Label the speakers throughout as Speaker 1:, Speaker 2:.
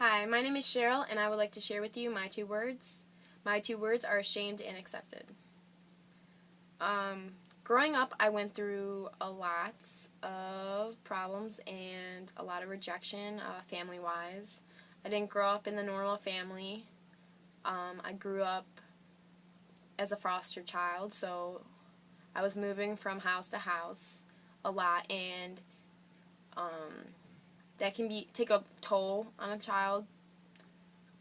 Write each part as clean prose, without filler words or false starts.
Speaker 1: Hi, my name is Sheryl, and I would like to share with you my two words. My two words are ashamed and accepted. Growing up, I went through a lot of problems and a lot of rejection, family-wise. I didn't grow up in the normal family. I grew up as a foster child, so I was moving from house to house a lot, and that can take a toll on a child.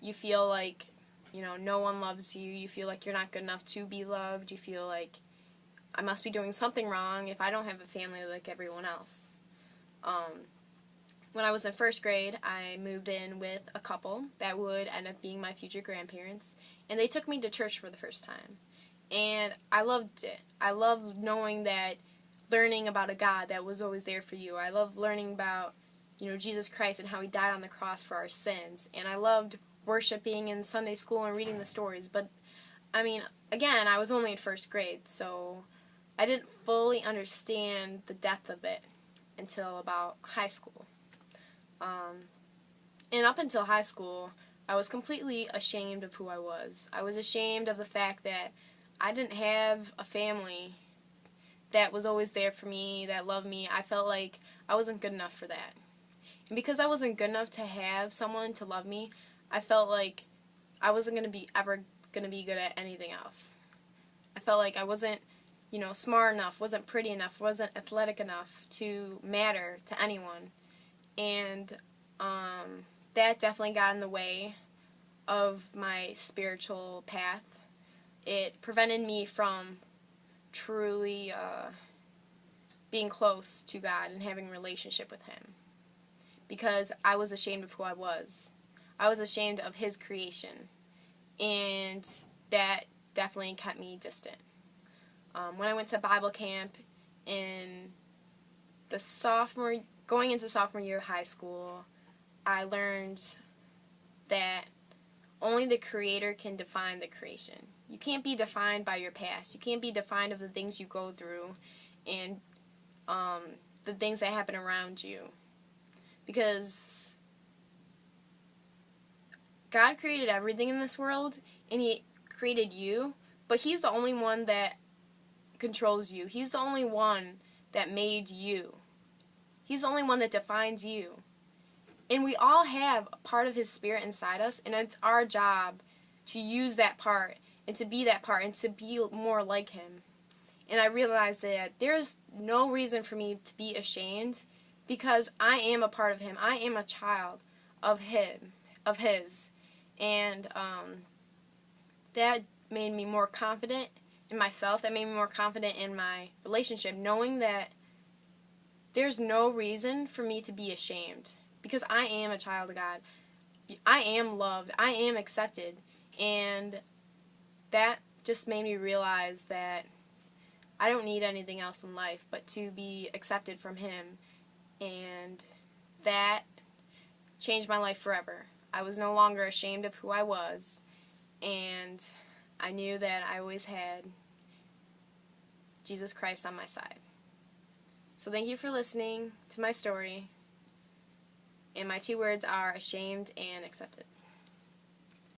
Speaker 1: You feel like, no one loves you. You feel like you're not good enough to be loved. You feel like I must be doing something wrong if I don't have a family like everyone else. When I was in first grade, I moved in with a couple that would end up being my future grandparents, and they took me to church for the first time. And I loved it. I loved knowing that, learning about a God that was always there for you. I loved learning about, Jesus Christ and how He died on the cross for our sins. And I loved worshiping in Sunday school and reading the stories. But, again, I was only in first grade, so I didn't fully understand the depth of it until about high school. And up until high school, I was completely ashamed of who I was. I was ashamed of the fact that I didn't have a family that was always there for me, that loved me. I felt like I wasn't good enough for that. And because I wasn't good enough to have someone to love me, I felt like I wasn't ever going to be good at anything else. I felt like I wasn't, smart enough, wasn't pretty enough, wasn't athletic enough to matter to anyone. And that definitely got in the way of my spiritual path. It prevented me from truly being close to God and having a relationship with Him, because I was ashamed of who I was. I was ashamed of His creation, and that definitely kept me distant. When I went to Bible camp in going into sophomore year of high school, I learned that only the Creator can define the creation. You can't be defined by your past. You can't be defined of the things you go through and the things that happen around you. Because God created everything in this world, and He created you, but He's the only one that controls you. He's the only one that made you. He's the only one that defines you. And we all have a part of His Spirit inside us, and it's our job to use that part and to be that part and to be more like Him. And I realized that there's no reason for me to be ashamed, because I am a part of Him. I am a child of His. And that made me more confident in myself. That made me more confident in my relationship, knowing that there's no reason for me to be ashamed, because I am a child of God. I am loved. I am accepted. And that just made me realize that I don't need anything else in life but to be accepted from Him. And that changed my life forever. I was no longer ashamed of who I was, and I knew that I always had Jesus Christ on my side. So thank you for listening to my story, and my two words are ashamed and accepted.